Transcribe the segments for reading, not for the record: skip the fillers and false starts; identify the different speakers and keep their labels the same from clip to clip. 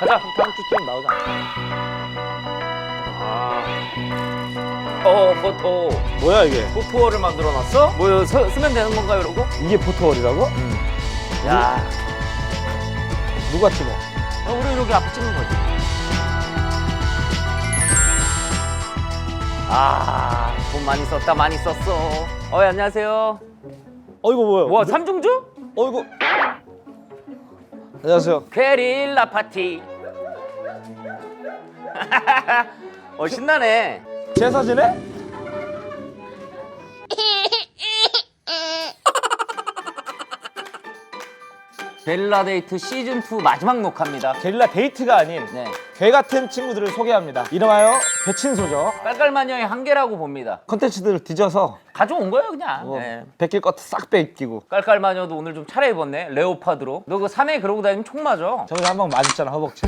Speaker 1: 나오자. 다음 주쯤 나오자.
Speaker 2: 포토.
Speaker 1: 뭐야 이게?
Speaker 2: 포토월을 만들어놨어? 뭐 쓰면 되는 건가 이러고?
Speaker 1: 이게 포토월이라고?
Speaker 2: 야,
Speaker 1: 누가 찍어?
Speaker 2: 우리 여기 앞에 찍는 거지. 돈 많이 썼다, 많이 썼어. 안녕하세요.
Speaker 1: 이거 뭐야?
Speaker 2: 뭐 삼중주?
Speaker 1: 이거. 안녕하세요.
Speaker 2: 괴릴라 파티. 신나네.
Speaker 1: 제 사진에?
Speaker 2: 괴릴라데이트 시즌2 마지막 녹화입니다.
Speaker 1: 게릴라 데이트가 아닌
Speaker 2: 네.
Speaker 1: 괴 같은 친구들을 소개합니다. 이름하여 괴친소죠.
Speaker 2: 깔깔마녀의 한계라고 봅니다.
Speaker 1: 컨텐츠들을 뒤져서
Speaker 2: 가져온 거예요, 그냥. 네.
Speaker 1: 베낄 것도 싹 베끼고.
Speaker 2: 깔깔마녀도 오늘 좀 차려입었네. 레오파드로. 너 그 산에 그러고 다니면 총 맞아.
Speaker 1: 저기 한 방 맞았잖아, 허벅지.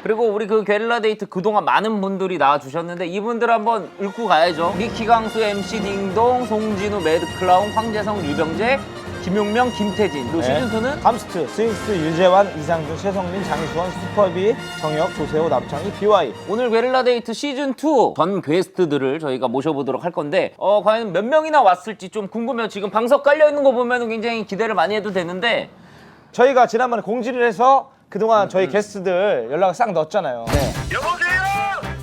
Speaker 2: 그리고 우리 그 괴릴라데이트 그동안 많은 분들이 나와주셨는데 이분들 한번 읊고 가야죠. 미키 강수, MC 딩동, 송진우, 매드클라운, 황재성, 류병재, 김용명, 김태진. 그리고 시즌2는
Speaker 1: 감스트, 스윙스, 유재환, 이상준, 최성민, 장희수원, 슈퍼비, 정혁, 조세호, 남창희, BY.
Speaker 2: 오늘 괴릴라데이트 시즌2 전 괴스트들을 저희가 모셔보도록 할 건데 과연 몇 명이나 왔을지 좀 궁금해요. 지금 방석 깔려있는 거 보면 굉장히 기대를 많이 해도 되는데
Speaker 1: 저희가 지난번에 공지를 해서 그동안 저희 게스트들 연락을 싹 넣었잖아요. 네.
Speaker 3: 여보세요?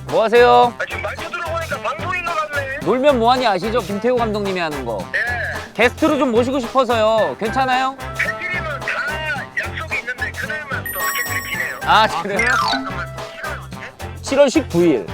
Speaker 2: 뭐 하세요?
Speaker 3: 지금 말투 들어보니까 방송인 것 같네.
Speaker 2: 놀면 뭐하니 아시죠? 김태호 감독님이 하는 거.
Speaker 3: 네.
Speaker 2: 게스트로 좀 모시고 싶어서요. 괜찮아요?
Speaker 3: 팬들이면 다 약속이 있는데 그날만 또 스케줄이 비네요.
Speaker 2: 그래요?
Speaker 3: 잠깐만, 7월 어떻게?
Speaker 2: 7월 19일.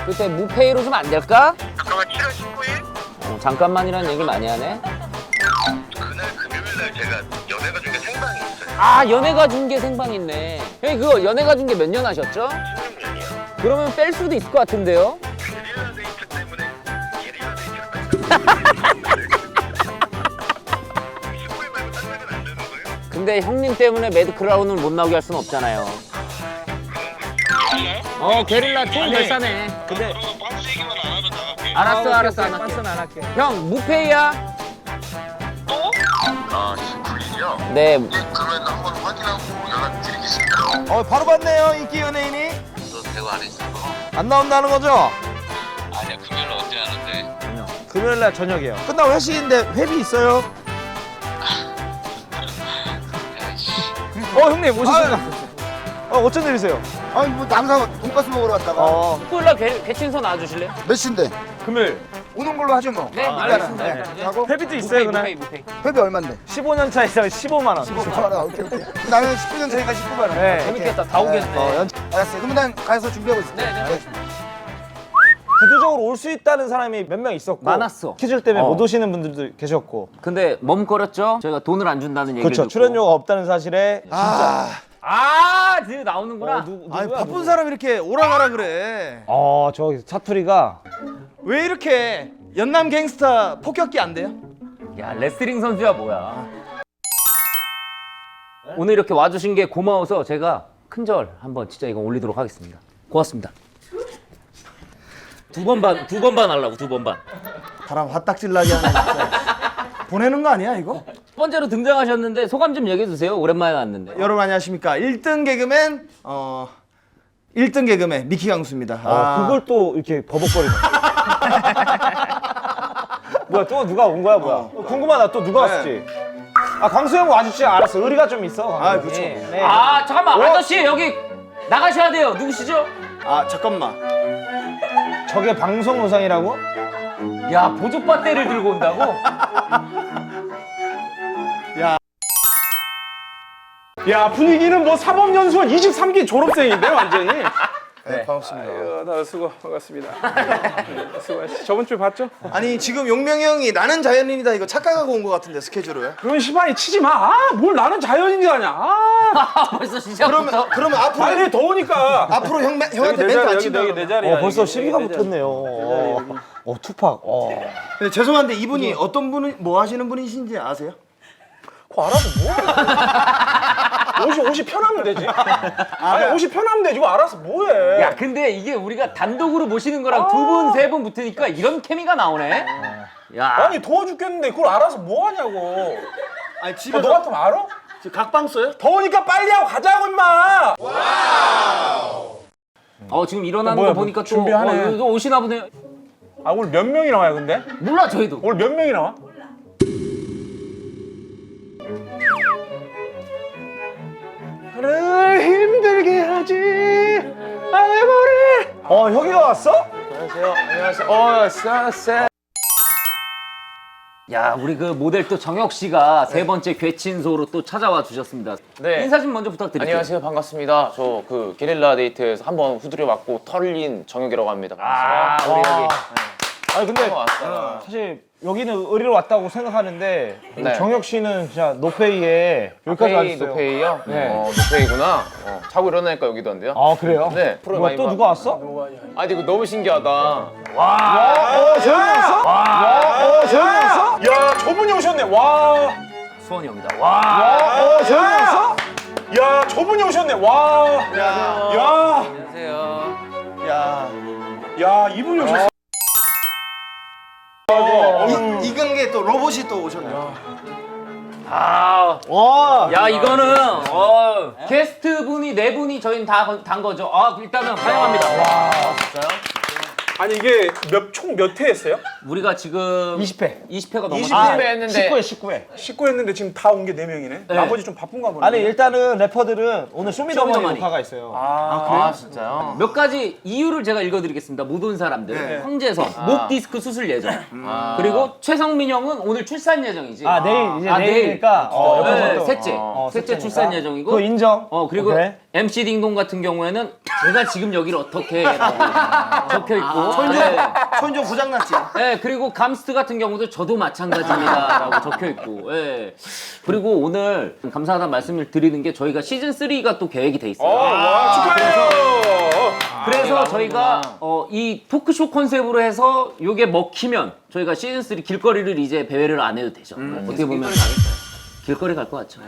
Speaker 2: 그때 무페이로 좀 안 될까?
Speaker 3: 잠깐만, 7월 19일?
Speaker 2: 잠깐만이라는 얘기를 많이 하네.
Speaker 3: 그날 금요일날 제가 연애가 중에 생방이 있어요.
Speaker 2: 연예가 중계 생방 있네. 형님 그거 연예가 중계 몇 년 하셨죠?
Speaker 3: 16년이요.
Speaker 2: 그러면 뺄 수도 있을 것 같은데요?
Speaker 3: 게릴라 데이트 때문에 게릴라 데이트를 뺐어요. 15일 말고 딴 날은 안 되는 거예요?
Speaker 2: 근데 형님 때문에 매드클라운을 못 나오게 할 수는 없잖아요. 게릴라 총 결사네.
Speaker 1: 근데
Speaker 3: 그럼 박스 얘기만 안 하면 나갈게.
Speaker 2: 알았어 안 할게.
Speaker 1: 빤스는 안 할게.
Speaker 2: 형 무페이야?
Speaker 3: 또? 19일이요?
Speaker 2: 네.
Speaker 3: 그러면 한번 확인하고 연락드리겠습니다.
Speaker 1: 바로 봤네요, 인기 연예인이.
Speaker 3: 너 대화 안 했어?
Speaker 1: 안 나온다는 거죠?
Speaker 3: 아니야, 금요일 언제 하는데?
Speaker 1: 금요일날 저녁이에요. 끝나고 회식인데 회비 있어요?
Speaker 3: 야이씨.
Speaker 1: 형님 오시죠. 어쩐 일이세요?
Speaker 4: 아니 뭐 남산 돈가스 먹으러 왔다가
Speaker 2: 토요일날 개친소 나와주실래요?
Speaker 4: 몇 시인데?
Speaker 1: 금요일.
Speaker 4: 오는 걸로 하죠 뭐.
Speaker 2: 네,
Speaker 4: 일단은.
Speaker 2: 알겠습니다.
Speaker 4: 네. 하고
Speaker 1: 회비도 있어요, 그날?
Speaker 2: 무페이.
Speaker 4: 회비 얼만데?
Speaker 1: 15년 차이서 15만 원.
Speaker 4: 15만 원. 오케이 오케이. 나는 19년 차이가 19만 원.
Speaker 1: 네.
Speaker 2: 재밌겠다. 다 오겠네.
Speaker 4: 알았어요. 그러면 난 가서 준비하고 있을게.
Speaker 2: 네.
Speaker 4: 알겠습니다.
Speaker 1: 구조적으로 올 수 있다는 사람이 몇 명 있었고
Speaker 2: 많았어.
Speaker 1: 스케줄 때문에
Speaker 2: 어.
Speaker 1: 못 오시는 분들도 계셨고
Speaker 2: 근데 멈거렸죠? 저희가 돈을 안 준다는 얘기를
Speaker 1: 그렇죠.
Speaker 2: 듣고.
Speaker 1: 출연료가 없다는 사실에
Speaker 2: 드디어 나오는구나.
Speaker 1: 누구야,
Speaker 5: 바쁜
Speaker 1: 누구?
Speaker 5: 사람 이렇게 오라가라 그래.
Speaker 1: 저기 사투리가
Speaker 5: 왜 이렇게 연남 갱스타 폭격기 안 돼요?
Speaker 2: 야, 레슬링 선수야 뭐야. 오늘 이렇게 와주신 게 고마워서 제가 큰절 한번 진짜 이거 올리도록 하겠습니다. 고맙습니다. 두 번 반 하려고, 2번 반.
Speaker 5: 바람 화딱질 나게 하네 진짜. 보내는 거 아니야 이거?
Speaker 2: 첫 번째로 등장하셨는데 소감 좀 얘기해 주세요. 오랜만에 왔는데.
Speaker 5: 여러분 안녕하십니까. 1등 개그맨 1등 개그맨 미키 강수입니다.
Speaker 1: 그걸 또 이렇게 버벅거리네. 뭐야 또 누가 온 거야 뭐야? 궁금하다. 또 누가 왔을지. 광수 형 와주지 알았어. 의리가 좀 있어.
Speaker 5: 그렇죠.
Speaker 1: 네.
Speaker 2: 잠깐만. 아저씨 여기 나가셔야 돼요. 누구시죠?
Speaker 5: 잠깐만.
Speaker 1: 저게 방송 의상이라고?
Speaker 2: 야, 보조 배터리를 들고 온다고?
Speaker 6: 야, 분위기는 뭐 사법연수원 23기 졸업생인데 완전히.
Speaker 5: 네, 반갑습니다.
Speaker 6: 반갑습니다. 수고하셨어요. 저번 주에 봤죠?
Speaker 5: 아니 지금 용명이 형이 나는 자연인이다 이거 착각하고 온 것 같은데 스케줄을.
Speaker 6: 그런 시반이 치지 마. 뭘 나는 자연인이라냐.
Speaker 2: 벌써 시작부터.
Speaker 5: 그러면 앞으로
Speaker 6: 빨리 더우니까.
Speaker 5: 앞으로 형한테 멘트 안 친다.
Speaker 6: 여기 내 자리야.
Speaker 1: 벌써
Speaker 6: 여기,
Speaker 1: 시비가
Speaker 6: 여기 내
Speaker 1: 붙었네요. 투팍.
Speaker 5: 근데 죄송한데 이분이 어떤 분이 뭐 하시는 분이신지 아세요?
Speaker 6: 그거 알아서 뭐해. 옷이 편하면 되지. 아니, 옷이 편하면 되지. 뭐 알아서 뭐해.
Speaker 2: 야, 근데 이게 우리가 단독으로 모시는 거랑 2분, 3분 붙으니까 이런 케미가 나오네? 야.
Speaker 6: 아니 더워 죽겠는데 그걸 알아서 뭐 하냐고.
Speaker 5: 아니 집에
Speaker 6: 너 같으면 알아?
Speaker 4: 각방 써요?
Speaker 6: 더우니까 빨리 하고 가자고 임마.
Speaker 2: 지금 일어나는
Speaker 6: 뭐야,
Speaker 2: 거 보니까 또
Speaker 6: 준비하네.
Speaker 2: 또 오시나 보네요.
Speaker 6: 아 오늘 몇 명이 나와요 근데?
Speaker 2: 몰라 저희도.
Speaker 6: 오늘 몇 명이 나와? 나를 힘들게 하지 않아버려.
Speaker 1: 형이가 왔어?
Speaker 6: 안녕하세요.
Speaker 2: 야, 우리 그 모델 또 정혁 씨가 세 번째 괴친소로 또 찾아와 주셨습니다.
Speaker 7: 네.
Speaker 2: 인사 좀 먼저 부탁드릴게요.
Speaker 7: 안녕하세요. 반갑습니다. 저 그 게릴라데이트에서 한번 후드려 맞고 털린 정혁이라고 합니다. 반갑습니다.
Speaker 2: 우리 여기.
Speaker 1: 아니 근데
Speaker 7: 왔다.
Speaker 1: 사실 여기는 의리로 왔다고 생각하는데
Speaker 7: 네.
Speaker 1: 정혁 씨는 진짜 노페이에 여기까지 왔어요.
Speaker 7: 노페이요?
Speaker 1: 네.
Speaker 7: 노페이구나. 자고 일어나니까 여기던데요?
Speaker 1: 아 그래요?
Speaker 7: 네.
Speaker 1: 뭐야, 또 누가 왔어?
Speaker 7: 아니 이거 너무 신기하다.
Speaker 1: 재현이 왔어? 재현이 왔어?
Speaker 6: 야 저분이 오셨네. 와.
Speaker 2: 수원이 형이다. 와.
Speaker 1: 재현이 왔어?
Speaker 6: 야 저분이 오셨네. 와. 야.
Speaker 2: 안녕하세요.
Speaker 6: 야 이분이 오셨어.
Speaker 4: 익은 게 또 로봇이 또 오셨네요.
Speaker 2: 야, 이거는 게스트 분이 네 분이 저희는 다 단 거죠. 일단은 환영합니다. 와, 진짜요?
Speaker 6: 아니 이게 총 몇 회 했어요?
Speaker 2: 우리가 지금
Speaker 1: 20회.
Speaker 2: 20회가 넘었어.
Speaker 7: 20회 했는데
Speaker 1: 19회.
Speaker 6: 19 했는데 지금 다 온 게 4명이네.
Speaker 2: 네.
Speaker 6: 나머지 좀 바쁜가 보네.
Speaker 1: 아니 일단은 래퍼들은 오늘 쇼미더머니
Speaker 2: 쇼미더머니.
Speaker 1: 녹화가 있어요.
Speaker 7: 아 진짜요?
Speaker 2: 몇 가지 이유를 제가 읽어드리겠습니다. 못 온 사람들. 황재성, 목 디스크 수술 예정. 그리고 최성민 형은 오늘 출산 예정이지.
Speaker 1: 내일 이제
Speaker 2: 아,
Speaker 1: 내일이니까
Speaker 2: 네,
Speaker 1: 옆에서 또.
Speaker 2: 셋째. 셋째
Speaker 1: 셋째니까.
Speaker 2: 출산 예정이고.
Speaker 1: 그거 인정.
Speaker 2: 그리고
Speaker 1: 오케이.
Speaker 2: MC 딩동 같은 경우에는 제가 지금 여기를 어떻게 라고 적혀 있고.
Speaker 4: 손 좀 고장났지?
Speaker 2: 네, 그리고 감스트 같은 경우도 저도 마찬가지입니다라고 적혀 있고. 예. 그리고 오늘 감사하다는 말씀을 드리는 게 저희가 시즌 3가 또 계획이 돼 있어요.
Speaker 6: 와, 축하해요.
Speaker 2: 그래서 저희가 이 토크쇼 컨셉으로 해서 요게 먹히면 저희가 시즌 3 길거리를 이제 배회를 안 해도 되죠. 어떻게 보면 길거리 갈 것 같죠.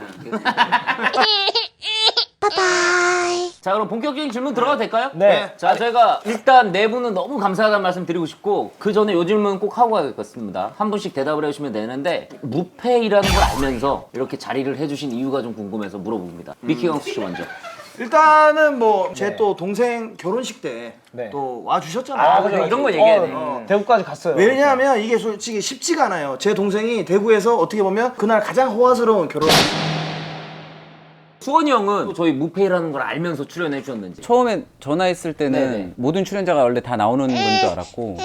Speaker 2: 자, 그럼 본격적인 질문 들어가도 될까요?
Speaker 1: 네.
Speaker 2: 자, 저희가 일단 네 분은 너무 감사하다는 말씀 드리고 싶고 그 전에 요 질문 꼭 하고 가겠습니다. 한 분씩 대답을 해주시면 되는데 무패이라는 걸 알면서 이렇게 자리를 해주신 이유가 좀 궁금해서 물어봅니다. 미키 강수 씨 먼저.
Speaker 4: 일단은 뭐 제 또 동생 결혼식 때 또
Speaker 1: 네.
Speaker 4: 와주셨잖아요.
Speaker 2: 그래, 이런 거 얘기해야 돼.
Speaker 1: 대구까지 갔어요.
Speaker 4: 왜냐하면 이게 솔직히 쉽지가 않아요. 제 동생이 대구에서 어떻게 보면 그날 가장 호화스러운 결혼.
Speaker 2: 수원이 형은 저희 무패이라는 걸 알면서 출연해 주셨는지.
Speaker 8: 처음에 전화했을 때는
Speaker 2: 네네.
Speaker 8: 모든 출연자가 원래 다 나오는 건 줄 알았고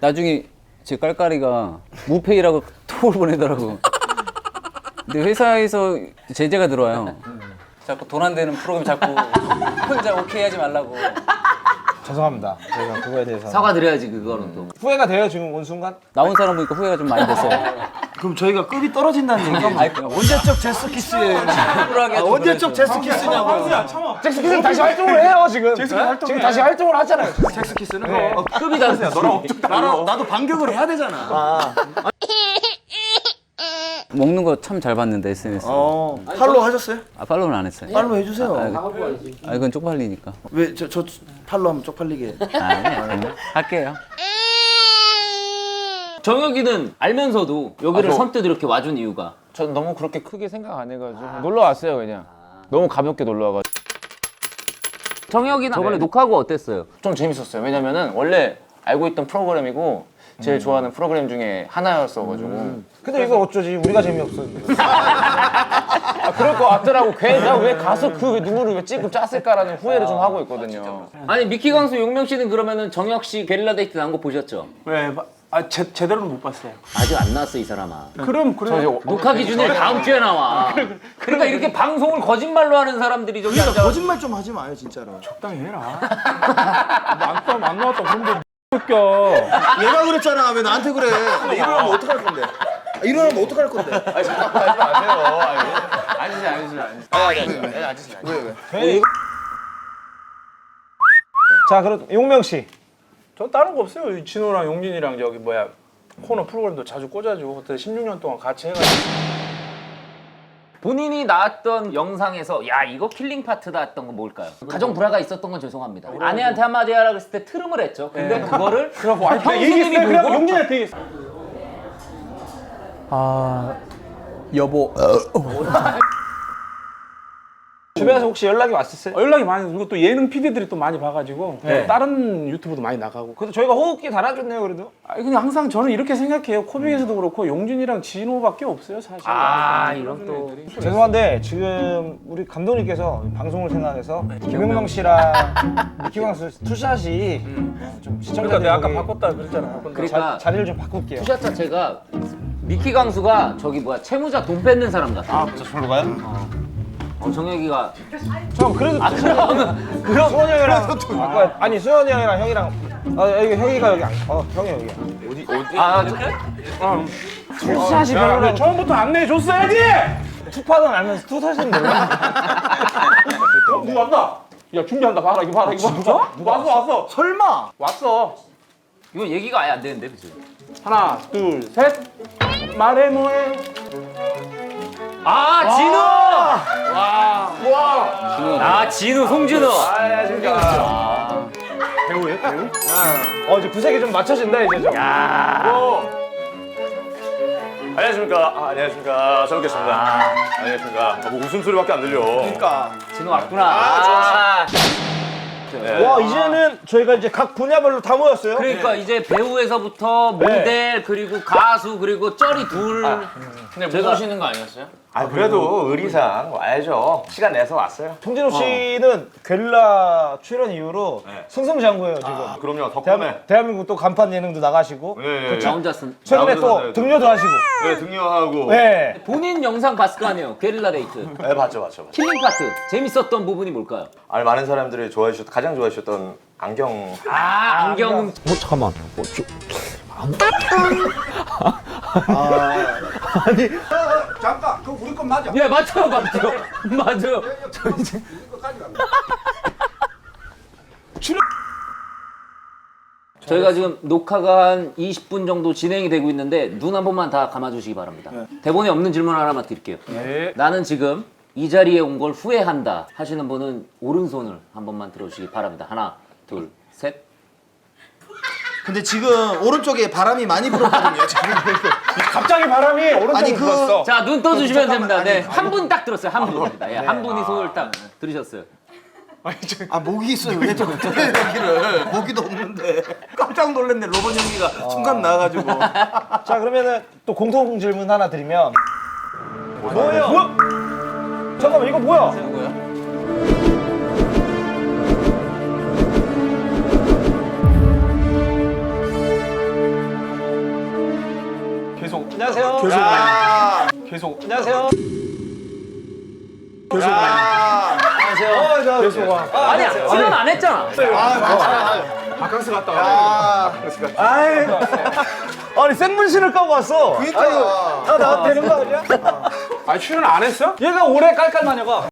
Speaker 8: 나중에 제 깔깔이가 무페이라고 톡을 보내더라고. 근데 회사에서 제재가 들어와요. 자꾸 돈 안 되는 프로그램 자꾸 혼자 오케이 하지 말라고.
Speaker 1: 죄송합니다. 제가 그거에 대해서
Speaker 2: 사과드려야지 그거는 또.
Speaker 1: 후회가 돼요 지금 온 순간?
Speaker 8: 나온 사람 보니까 후회가 좀 많이 됐어요.
Speaker 4: 그럼 저희가 급이 떨어진다는 얘기예요. 언제적 제스키스예요? 언제적 제스키스냐고.
Speaker 1: 잭스키스는 다시 활동을 해요 지금. 지금 다시 활동을 하잖아요.
Speaker 4: 제스키스는
Speaker 2: 급이 다르세요. 너랑
Speaker 4: 나도 반격을 해야 되잖아.
Speaker 8: 먹는 거 참 잘 봤는데 SNS.
Speaker 4: 팔로우 하셨어요?
Speaker 8: 팔로우는 안 했어요.
Speaker 4: 팔로우 해주세요.
Speaker 8: 이건 쪽팔리니까.
Speaker 4: 왜 저 팔로우 하면 쪽팔리게.
Speaker 8: 아니요. 할게요.
Speaker 2: 정혁이는 알면서도 여기를 선뜻 이렇게 와준 이유가
Speaker 7: 전 너무 그렇게 크게 생각 안 해가지고 놀러 왔어요 그냥. 너무 가볍게 놀러 와가지고.
Speaker 2: 정혁이는 저번에 녹화하고 어땠어요?
Speaker 7: 좀 재밌었어요. 왜냐면은 원래 알고 있던 프로그램이고 제일 좋아하는 프로그램 중에 하나였어가지고.
Speaker 1: 근데 이걸 어쩌지? 우리가 재미없었는데.
Speaker 7: 그럴 것 같더라고. 내가 왜 가서 그 눈물을 왜 찍고 짰을까라는 후회를 좀 하고 있거든요.
Speaker 2: 아니 미키 강수 용명 씨는 그러면은 정혁 씨 게릴라데이트 나온 거 보셨죠?
Speaker 6: 네, 제대로는 못 봤어요.
Speaker 2: 아직 안 나왔어 이 사람아.
Speaker 6: 그럼
Speaker 2: 녹화 기준일 다음 주에 나와. 그러니까 이렇게 방송을 거짓말로 하는 사람들이 저기 앉아.
Speaker 4: 거짓말 좀 하지 마요 진짜로.
Speaker 6: 적당히 해라. 안 나왔다. 그런데 웃겨.
Speaker 4: 얘가 그랬잖아. 왜 나한테 그래? 이러면 어떡할 건데? 이러면 어떡할 건데?
Speaker 1: 자 그럼 용명 씨.
Speaker 6: 전 다른 거 없어요. 진호랑 용진이랑 저기 뭐야 코너 프로그램도 자주 꽂아주고 그때 16년 동안 같이 해가지고.
Speaker 2: 본인이 나왔던 영상에서 야 이거 킬링 파트다 했던 건 뭘까요? 가정 불화가 있었던 건 죄송합니다. 아내한테 한마디 하라 그랬을 때 트름을 했죠. 근데 그거를 형수님이
Speaker 6: 그냥
Speaker 2: 보고
Speaker 6: 용진이한테 얘기했어.
Speaker 8: 여보.
Speaker 1: 주변에서 혹시 연락이 왔었어요?
Speaker 6: 연락이 많이 그리고 또 예능 PD들이 또 많이 봐가지고 다른 유튜브도 많이 나가고.
Speaker 1: 그래도 저희가 호흡기 달아줬네요, 그래도.
Speaker 6: 아니 그냥 항상 저는 이렇게 생각해요. 코빅에서도 그렇고 용준이랑 진호밖에 없어요 사실.
Speaker 2: 이런 또.
Speaker 1: 죄송한데 지금 우리 감독님께서 방송을 생각해서 김용명 씨랑 미키광수 투샷이 좀 시청자들이
Speaker 6: 그러니까 내가 아까 바꿨다 그랬잖아. 바꾼다.
Speaker 2: 그러니까
Speaker 1: 자리를 좀 바꿀게요.
Speaker 2: 투샷 자체가 미키 강수가 저기 뭐야 채무자 돈 뺏는 사람 같아.
Speaker 1: 저 절로 가요?
Speaker 2: 정혁이가
Speaker 1: 저 그래도 그럼 수원이 형이랑 아니 수원이 형이랑 형이랑 여기 형이가 여기 형이 여기야.
Speaker 6: 투샷이 별로 처음부터 안내해 줬어야지.
Speaker 1: 투파는 알면서 투샷인데 왜?
Speaker 6: 누구 왔다. 야 준비한다. 봐라 이거 봐라 이거. 진짜? 왔어.
Speaker 4: 설마.
Speaker 6: 왔어.
Speaker 2: 이건 얘기가 아예 안 되는데 그치?
Speaker 6: 하나 둘 셋. 말해 뭐해.
Speaker 2: 진우!
Speaker 6: 와.
Speaker 2: 진우 송진우.
Speaker 6: 배우예요 배우?
Speaker 1: 이제 구색이 좀 맞춰진다 이제 좀.
Speaker 9: 안녕하십니까. 안녕하십니까. 잘 먹겠습니다. 안녕하십니까. 뭐 웃음소리밖에 안 들려.
Speaker 4: 그러니까.
Speaker 2: 진우 왔구나.
Speaker 1: 와 이제는 저희가 이제 각 분야별로 다 모였어요.
Speaker 2: 그러니까 이제 배우에서부터 모델 그리고 가수 그리고 쩌리 둘.
Speaker 7: 근데 못 오시는 거 아니었어요?
Speaker 9: 그래도 의리상 와야죠. 시간 내서 왔어요.
Speaker 1: 송진호 씨는 괴릴라 출연 이후로 승승장구해요 지금.
Speaker 9: 그럼요. 덕분에.
Speaker 1: 대한민국 또 간판 예능도 나가시고
Speaker 9: 네.
Speaker 2: 나 혼자 쓴.
Speaker 1: 최근에
Speaker 9: 나오면서
Speaker 1: 또
Speaker 9: 나와요.
Speaker 1: 등려도 하시고.
Speaker 9: 네, 등려하고.
Speaker 1: 네.
Speaker 2: 본인 영상 봤을 거 아니에요. 괴릴라데이트.
Speaker 9: 네, 봤죠.
Speaker 2: 킬링 파트. 재밌었던 부분이 뭘까요?
Speaker 9: 많은 사람들이 가장 좋아하셨던 안경.
Speaker 2: 안경.
Speaker 1: 잠깐만.
Speaker 4: 잠깐. 그거 우리 건 맞아.
Speaker 2: 예, 맞아요. 맞아요. 저 이제 저희가 지금 녹화가 한 20분 정도 진행이 되고 있는데 눈 한 번만 다 감아주시기 바랍니다. 대본에 없는 질문 하나만 드릴게요. 나는 지금 이 자리에 온 걸 후회한다 하시는 분은 오른손을 한 번만 들어주시기 바랍니다. 하나, 둘, 셋.
Speaker 4: 근데 지금 오른쪽에 바람이 많이 불었거든요. 지금.
Speaker 6: 갑자기 바람이 오른쪽으로
Speaker 4: 아니,
Speaker 6: 불었어.
Speaker 2: 자, 눈 떠주시면 됩니다. 네,
Speaker 4: 아니,
Speaker 2: 한 분 딱 들었어요. 한 분입니다. 예, 한 분이 손을 딱 들으셨어요.
Speaker 4: 목이 있어요. 왜 저래 여기를. 모기도 없는데. 깜짝 놀랐네. 로봇 연기가 순간 나와가지고.
Speaker 1: 자 그러면은 또 공통 질문 하나 드리면 뭐예요? 뭐야? 잠깐만 이거 뭐야?
Speaker 6: 계속
Speaker 1: 안녕하세요.
Speaker 6: 계속
Speaker 1: 안녕하세요.
Speaker 2: 안녕하세요.
Speaker 6: 계속 와.
Speaker 2: 아니야, 출연 안 했잖아.
Speaker 6: 바캉스 갔다 와.
Speaker 1: 아니 생문신을 까고 왔어.
Speaker 4: 그러니까.
Speaker 1: 나도 되는 거 아니야?
Speaker 6: 출연 안 했어?
Speaker 1: 얘가 올해 깔깔마녀가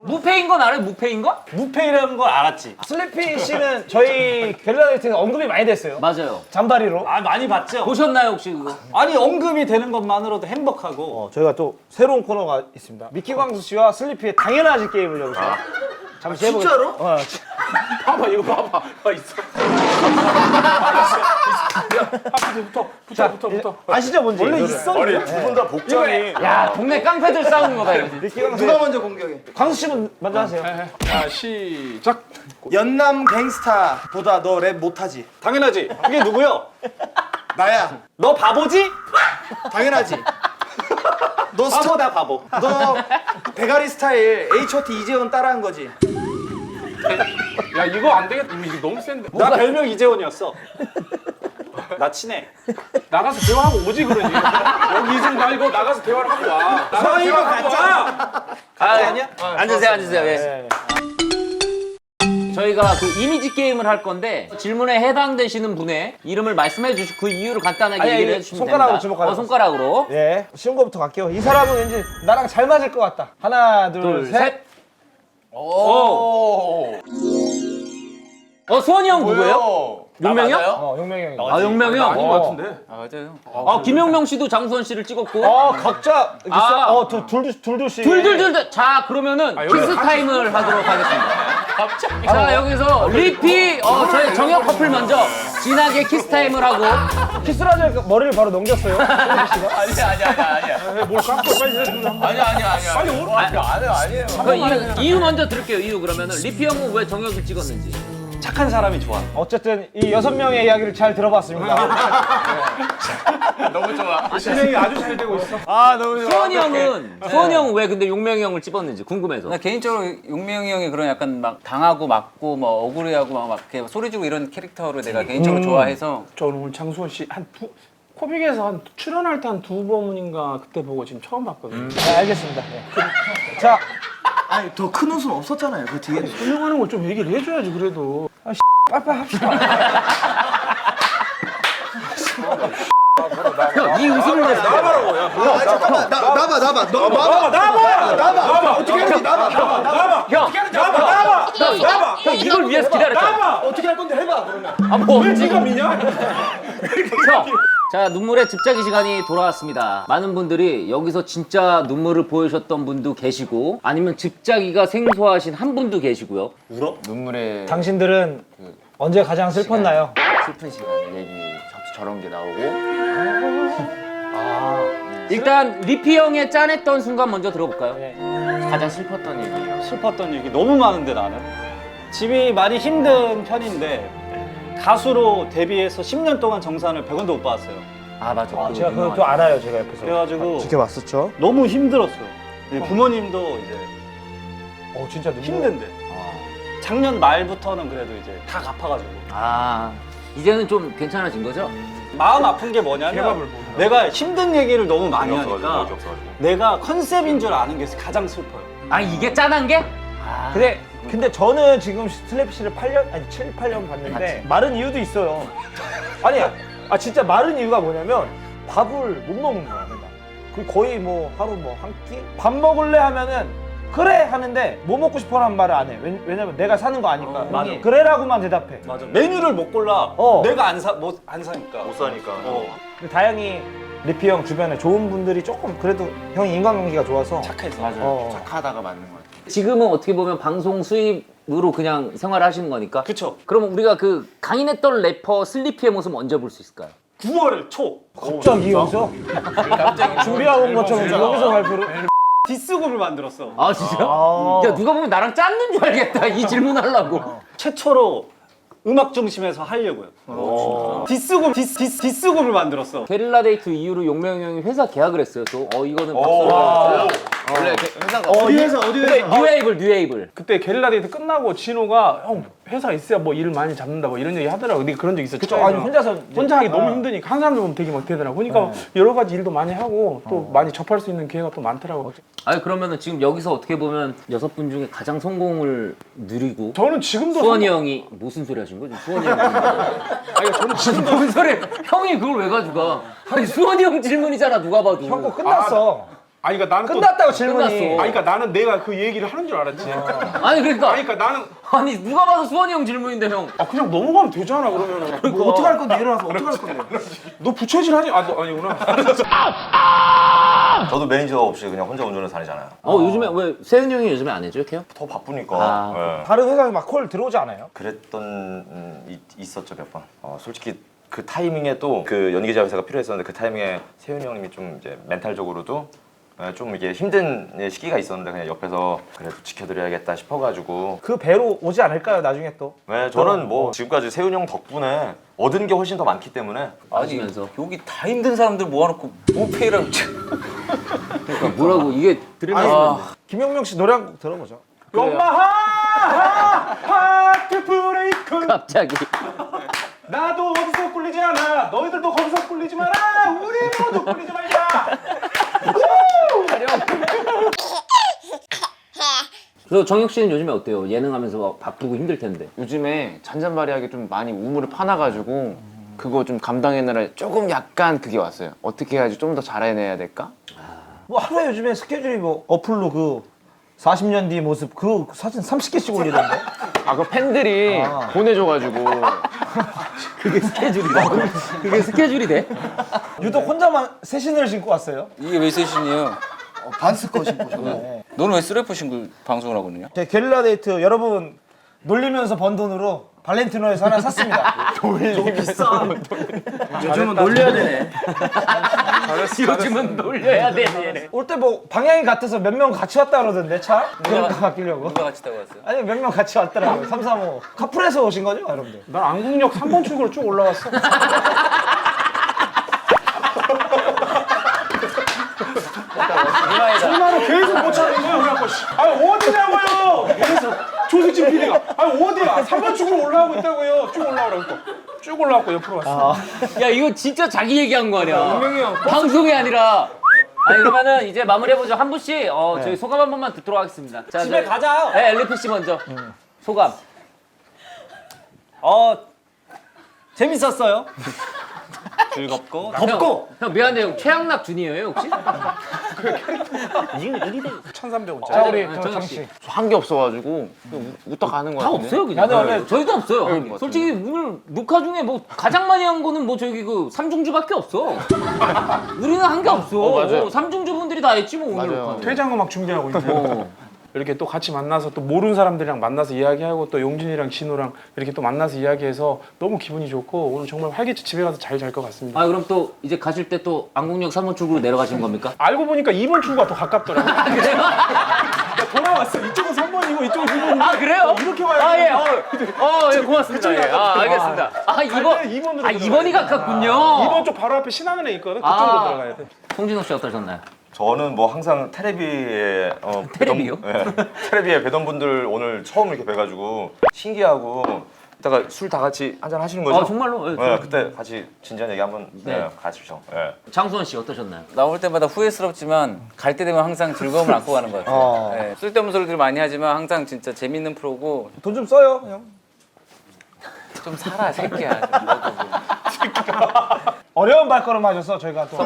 Speaker 2: 무패인 건 알아요? 무패인 거?
Speaker 1: 무패이라는 걸 알았지. 슬리피 씨는 저희 괴릴라데이트에서 언급이 많이 됐어요.
Speaker 2: 맞아요.
Speaker 1: 잔바리로.
Speaker 10: 많이 봤죠?
Speaker 2: 보셨나요 혹시 그거?
Speaker 10: 아니 언급이 되는 것만으로도 행복하고
Speaker 1: 저희가 또 새로운 코너가 있습니다. 미키광수 씨와 슬리피의 당연하지 게임을 여기서 잠시 해보겠습니다.
Speaker 4: 진짜로?
Speaker 6: 봐봐 이거 봐봐. 있어. 붙어.
Speaker 1: 아시죠 뭔지?
Speaker 10: 원래
Speaker 1: 노래.
Speaker 10: 있었는데
Speaker 9: 두 분 다 복장이.
Speaker 2: 야, 동네 깡패들 싸우는 거다 이거.
Speaker 1: 미키광수.
Speaker 4: 누가 먼저 공격해?
Speaker 1: 광수 씨는 먼저 하세요.
Speaker 6: 자 시작.
Speaker 4: 연남 갱스타보다 너 랩 못하지?
Speaker 10: 당연하지. 그게 누구요?
Speaker 4: 나야.
Speaker 10: 너 바보지?
Speaker 4: 당연하지. 너
Speaker 10: 바보다 바보.
Speaker 4: 너 대가리 스타일 H.O.T 이재원 따라한 거지?
Speaker 6: 야 이거 안 되겠다. 이거 너무 센데.
Speaker 10: 나 별명 이재원이었어. 나 친해.
Speaker 6: 나가서 대화하고 오지 그러니. 여기 이승 말고 나가서 대화를 하고 와. 나가서 대화하고 와.
Speaker 10: 아니야?
Speaker 2: 앉으세요. 예. 저희가 그 이미지 게임을 할 건데 질문에 해당되시는 분의 이름을 말씀해 주시고 그 이유를 간단하게
Speaker 1: 아니,
Speaker 2: 얘기를 해주시면
Speaker 1: 손가락으로
Speaker 2: 됩니다.
Speaker 1: 주목하는
Speaker 2: 손가락으로.
Speaker 1: 네, 쉬운 거부터 갈게요. 이 사람은 왠지 나랑 잘 맞을 것 같다. 하나, 둘, 셋.
Speaker 2: 오. 수원이 형 누구예요? 용명이 형?
Speaker 1: 용명이 형이.
Speaker 2: 용명이 형?
Speaker 6: 아닌 것 같은데.
Speaker 2: 맞아요. 김용명 씨도 장수원 씨를 찍었고.
Speaker 1: 각자 둘둘씩.
Speaker 2: 둘. 자, 그러면은 키스 타임을 하도록 하겠습니다. 자, 여기서 리피, 저희 정혁 커플 먼저 진하게 키스 타임을 하고.
Speaker 1: 키스를 하자니까 머리를 바로 넘겼어요.
Speaker 2: 아니야.
Speaker 6: 뭘 깎고 빨리 해.
Speaker 4: 아니야.
Speaker 6: 빨리 오라.
Speaker 4: 아니에요.
Speaker 2: 그 이유 먼저 들을게요. 이유 그러면은 리피 형은 왜 정혁을 찍었는지.
Speaker 1: 착한 사람이 좋아. 어쨌든 이 6명의 이야기를 잘 들어봤습니다.
Speaker 4: 너무 좋아.
Speaker 6: 진행이 아주 잘 되고 있어.
Speaker 1: 아 너무
Speaker 2: 수원이 형은 왜 근데 용명이 형을 찝었는지 궁금해서.
Speaker 8: 나 개인적으로 용명이 형이 그런 약간 막 당하고 맞고 뭐 억울해하고 막 이렇게 소리 지르고 이런 캐릭터를 내가 개인적으로 좋아해서
Speaker 6: 저는 오늘 장수원 씨 코빅에서 한 출연할 때 한 2번인가 그때 보고 지금 처음 봤거든요.
Speaker 1: 네, 알겠습니다. 네. 자,
Speaker 4: 아니 더 큰 웃음 없었잖아요. 그 뒤에.
Speaker 6: 설명하는 걸 좀 얘기를 해줘야지 그래도.
Speaker 1: 빨리빨리 합시다.
Speaker 2: 이 웃음을 내서
Speaker 6: 나와라고 야.
Speaker 4: 잠깐만. 나봐. 너 나봐. 어떻게 하는지 나봐.
Speaker 2: 형 이걸 위해서 기다렸잖아.
Speaker 4: 어떻게 할 건데 해봐 그러면.
Speaker 2: 아뭐
Speaker 6: 지금 미냐?
Speaker 2: 자, 눈물의 즙자기 시간이 돌아왔습니다. 많은 분들이 여기서 진짜 눈물을 보여주셨던 분도 계시고 아니면 즙자기가 생소하신 한 분도 계시고요.
Speaker 7: 눈물의
Speaker 1: 당신들은 언제 가장 슬펐나요?
Speaker 7: 슬픈 시간 얘기 저런 게 나오고
Speaker 2: 일단 리피 형의 짠했던 순간 먼저 들어볼까요?
Speaker 7: 가장 슬펐던 얘기예요.
Speaker 10: 슬펐던 얘기 너무 많은데 나는 집이 많이 힘든 편인데 가수로 데뷔해서 10년 동안 정산을 100원도 못 받았어요.
Speaker 2: 아 맞아. 그거
Speaker 1: 제가
Speaker 2: 유명하죠.
Speaker 1: 그것도 알아요, 제가 옆에서.
Speaker 10: 그래가지고
Speaker 1: 지켜봤었죠.
Speaker 10: 너무 힘들었어요. 부모님도 이제
Speaker 1: 진짜 눈물.
Speaker 10: 힘든데 작년 말부터는 그래도 이제 다 갚아가지고
Speaker 2: 아 이제는 좀 괜찮아진 거죠?
Speaker 10: 마음 아픈 게 뭐냐면 내가 힘든 얘기를 너무 많이 하니까 내가 컨셉인 줄 아는 게 가장 슬퍼요.
Speaker 2: 아 이게 짠한 게?
Speaker 1: 근데 저는 지금 슬래피씨를 7, 8년 봤는데 마른 이유도 있어요. 아니, 진짜 마른 이유가 뭐냐면 밥을 못 먹는 거야, 내가. 그 거의 뭐 하루 뭐 한 끼? 밥 먹을래 하면은 그래 하는데 뭐 먹고 싶어라는 말을 안 해. 왜냐면 내가 사는 거 아니까.
Speaker 10: 맞아.
Speaker 1: 그래라고만 대답해.
Speaker 10: 맞아. 메뉴를 못 골라. 내가 안 사니까.
Speaker 3: 못 사니까.
Speaker 1: 근데 다행히 리피 형 주변에 좋은 분들이 조금 그래도 형이 인간관계가 좋아서
Speaker 10: 착해서.
Speaker 4: 착하다가 맞는 거 같아.
Speaker 2: 지금은 어떻게 보면 방송 수입으로 그냥 생활하시는 거니까.
Speaker 10: 그쵸.
Speaker 2: 그러면 우리가 그 강인했던 래퍼 슬리피의 모습 언제 볼 수 있을까요?
Speaker 10: 9월 초
Speaker 1: 갑자기 여기서 준비하고 온 것처럼 여기서 발표를.
Speaker 10: 디스곡을 만들었어.
Speaker 2: 아 진짜? 야 누가 보면 나랑 짰는 줄 알겠다. 이 질문하려고.
Speaker 10: 최초로 음악 중심에서 하려고요. 디스곡을 만들었어.
Speaker 2: 괴릴라데이트 이후로 용명 형이 회사 계약을 했어요. 또 이거는 박수.
Speaker 4: 원래 회사가
Speaker 10: 어디 회사?
Speaker 2: 뉴에이블.
Speaker 6: 그때 게릴라데이트 끝나고 진호가 형 회사 있어야 뭐 일을 많이 잡는다 뭐 이런 얘기 하더라고. 네가 그런 적 있었지?
Speaker 1: 그쵸, 아니 혼자서
Speaker 6: 혼자 하기 너무 힘드니까 한 사람들 보면 되게 막 되더라고. 그러니까 여러 가지 일도 많이 하고 또 많이 접할 수 있는 기회가 또 많더라고.
Speaker 2: 아니 그러면은 지금 여기서 어떻게 보면 6분 중에 가장 성공을 누리고
Speaker 6: 저는 지금도
Speaker 2: 수원이 형이 무슨 소리 하신 거죠? 수원이 형. 아니 저는 지금 무슨 소리? 형이 그걸 왜 가져가? 아니 수원이 형 질문이잖아 누가 봐도.
Speaker 1: 형 거 끝났어.
Speaker 6: 아니 그러니까 나는
Speaker 1: 끝났다고 질문이.
Speaker 2: 끝났어.
Speaker 6: 아니 그러니까 나는 내가 그 얘기를 하는 줄 알았지.
Speaker 2: 아니 그러니까.
Speaker 6: 아니 그러니까 나는
Speaker 2: 아니 누가 봐도 수원이 형 질문인데 형.
Speaker 6: 그냥 넘어가면 되잖아 그러면은.
Speaker 4: 뭐 어떻게 할 건데 일어나서 어떻게 할 건데?
Speaker 6: 너 부채질 하지? 너 아니구나.
Speaker 3: 저도 매니저 없이 그냥 혼자 운전해서 다니잖아요.
Speaker 2: 요즘에 왜 세은이 형이 요즘에 안 해줘 이렇게요?
Speaker 3: 더 바쁘니까. 예.
Speaker 1: 다른 회사에 막 콜 들어오지 않아요?
Speaker 3: 그랬던 있었죠 몇 번. 솔직히 그 타이밍에 또 그 연기자 회사가 필요했었는데 그 타이밍에 세윤이 형님이 좀 이제 멘탈적으로도 좀 이게 힘든 시기가 있었는데 그냥 옆에서 그래도 지켜드려야겠다 싶어가지고.
Speaker 1: 그 배로 오지 않을까요, 나중에 또?
Speaker 3: 네, 저는 뭐 지금까지 세윤이 형 덕분에 얻은 게 훨씬 더 많기 때문에.
Speaker 2: 아시면서.
Speaker 8: 여기 다 힘든 사람들 모아놓고 무페이라고
Speaker 2: 그러니까 뭐라고 이게 들으면
Speaker 1: 김용명 씨 노래 한 곡 들어보죠.
Speaker 6: 엄마 하트 브레이크.
Speaker 2: 갑자기.
Speaker 6: 나도 어디서 꿀리지 않아. 너희들도 거기서 꿀리지 마라. 우리 모두 꿀리지 말자.
Speaker 2: 그리고 정혁 씨는 요즘에 어때요? 예능하면서 바쁘고 힘들 텐데.
Speaker 7: 요즘에 잔잔바리하게 좀 많이 우물을 파놔가지고 그거 좀 감당해내라 조금 약간 그게 왔어요. 어떻게 해야지 좀 더 잘해내야 될까?
Speaker 1: 뭐 하루에 요즘에 스케줄이 뭐 어플로 그 40년 뒤 모습 그 사진 30개씩 올리던데.
Speaker 7: 그 팬들이 보내줘가지고
Speaker 2: 그게 스케줄이다. 그게 스케줄이 돼?
Speaker 1: 유독 혼자만 새 신을 신고 왔어요.
Speaker 8: 이게 왜 세신이에요?
Speaker 4: 반스컷 신고 저거.
Speaker 8: 너는 왜 쓰레퍼 신고 방송을 하고 있냐?
Speaker 1: 제 게릴라데이트 여러분 놀리면서 번 돈으로 발렌티노에서 하나 샀습니다.
Speaker 4: 요즘은 놀려야 되네.
Speaker 2: 요즘은 놀려야 돼 얘네.
Speaker 1: 올 때 뭐 방향이 같아서 몇 명 같이 왔다 그러던데 차? 그런 거 바뀌려고.
Speaker 8: 누가 같이 타고 왔어요?
Speaker 1: 아니 몇 명 같이 왔더라고요. 335 카풀에서 오신 거죠 여러분들?
Speaker 6: 난 안국역 3번 출구로 쭉 올라갔어. 전화를 계속 못 찾는 거야. 그래갖고 아니 어디냐고요. 계속 조수진 PD가 아니 어디야. 3번 출구로 올라가고 있다고요. 쭉 올라오라고 쭉 올라갔고 옆으로 왔어.
Speaker 2: 야 이거 진짜 자기 얘기한 거 아니야?
Speaker 6: 분명히 형
Speaker 2: 방송이 아니라. 아니 그러면은 이제 마무리해보죠. 한 분씩 저희 소감 한 번만 듣도록 하겠습니다. 자,
Speaker 1: 집에 가자.
Speaker 2: 네, 엘리피 씨 먼저. 소감.
Speaker 10: 재밌었어요. 즐겁고
Speaker 2: 덥고. 형 미안한데 최양락 준이에요 혹시?
Speaker 6: 1,300원짜리.
Speaker 1: 자 우리
Speaker 2: 정혁
Speaker 1: 정
Speaker 2: 씨.
Speaker 1: 씨.
Speaker 7: 한 게 없어가지고 그냥 웃다 가는 거
Speaker 2: 다
Speaker 7: 같은데.
Speaker 2: 없어요 그냥.
Speaker 1: 나는 원래
Speaker 2: 저희도 없어요.
Speaker 7: 그런 것
Speaker 2: 솔직히 오늘 녹화 중에 뭐 가장 많이 한 거는 뭐 저기 그 삼중주밖에 없어. 우리는 한 게 없어.
Speaker 7: 맞아요.
Speaker 2: 삼중주 분들이 다 했지 뭐 오늘
Speaker 7: 맞아요.
Speaker 2: 녹화는.
Speaker 6: 퇴장 음악 준비하고 있는데 이렇게 또 같이 만나서 또 모르는 사람들이랑 만나서 이야기하고 또 용진이랑 진호랑 이렇게 또 만나서 이야기해서 너무 기분이 좋고 오늘 정말 활기차 집에 가서 잘 잘 것 같습니다.
Speaker 2: 아 그럼 또 이제 가실 때 또 안국역 3번 출구로 내려가시는 겁니까?
Speaker 6: 알고 보니까 2번 출구가 더 가깝더라고.
Speaker 2: 그래요?
Speaker 6: 돌아왔어. 이쪽은 3번이고 이쪽은 2번이고.
Speaker 2: 아 그래요?
Speaker 6: 이렇게 와야
Speaker 2: 아 예. 예, 고맙습니다. 예. 아 알겠습니다. 아
Speaker 6: 갈 때는 2번으로
Speaker 2: 2번이 가깝군요.
Speaker 6: 2번 쪽 바로 앞에 신한은행 있거든. 그쪽으로 들어가야 돼.
Speaker 2: 송진호 씨 어떠셨나요?
Speaker 3: 저는 뭐 항상 테레비에
Speaker 2: 테레비요?
Speaker 3: 테레비에 뵈던 분들 오늘 처음 이렇게 뵈가지고 신기하고 이따가 술 다 같이 한잔 하시는 거죠?
Speaker 2: 아 정말로? 예,
Speaker 3: 네, 그때 같이 진지한 얘기 한번
Speaker 2: 네.
Speaker 3: 가시죠. 네.
Speaker 2: 장수원 씨 어떠셨나요?
Speaker 8: 나올 때마다 후회스럽지만 갈 때 되면 항상 즐거움을 안고 가는 것 같아요. 네, 쓸데없는 소리들 많이 하지만 항상 진짜 재밌는 프로고
Speaker 1: 돈 좀 써요 형.
Speaker 8: 좀 살아 새끼야. 좀 먹어보고.
Speaker 1: 어려운 발걸음 하셔서 저희가 또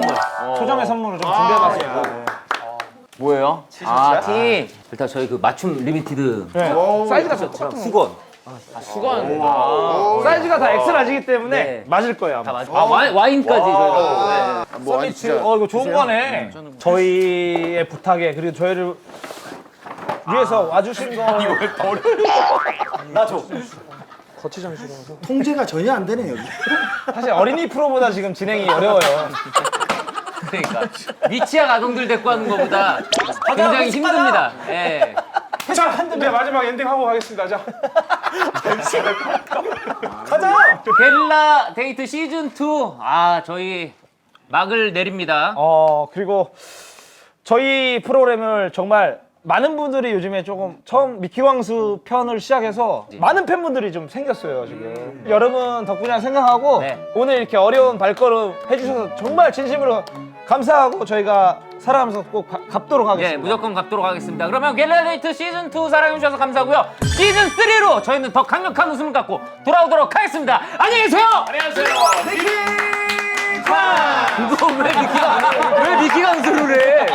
Speaker 1: 소정의 선물을 좀 준비해봤어요.
Speaker 7: 뭐예요? 아 티.
Speaker 2: 일단 저희 그 맞춤 리미티드
Speaker 1: 사이즈가 똑같은
Speaker 2: 수건.
Speaker 7: 수건.
Speaker 1: 사이즈가 다 엑스라지기 때문에
Speaker 2: 네.
Speaker 1: 맞을 거예요.
Speaker 2: 다 맞아. 아 와인까지 저희가. 네.
Speaker 7: 뭐 아니
Speaker 1: 서비스
Speaker 7: 진짜.
Speaker 1: 이거 좋은 거네. 저희의 부탁에 그리고 저희를 위해서 와주신 거.
Speaker 6: 거치장 싫어서.
Speaker 4: 통제가 전혀 안 되네 여기.
Speaker 1: 사실 어린이 프로보다 지금 진행이 어려워요.
Speaker 2: 그러니까 미취학 아동들 데리고 하는 것보다 굉장히 힘듭니다. 예.
Speaker 6: 자, 한대 마지막 엔딩 하고 가겠습니다. 자.
Speaker 2: 게릴라 데이트 시즌 2. 아 저희 막을 내립니다.
Speaker 1: 그리고 저희 프로그램을 정말 많은 분들이 요즘에 조금 처음 미키광수 편을 시작해서 많은 팬분들이 좀 생겼어요 지금. 여러분 덕분이라 생각하고
Speaker 2: 네.
Speaker 1: 오늘 이렇게 어려운 발걸음 해주셔서 정말 진심으로 감사하고 저희가 살아가면서 꼭 갚도록 하겠습니다.
Speaker 2: 네, 무조건 갚도록 하겠습니다. 그러면 게릴라 데이트 시즌 2 사랑해주셔서 감사하고요. 시즌 3로 저희는 더 강력한 웃음을 갖고 돌아오도록 하겠습니다. 안녕히 계세요. 안녕하세요. 그거 왜 미키강수를 해?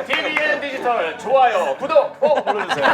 Speaker 9: TVN 디지털 좋아요, 구독 꼭 눌러주세요.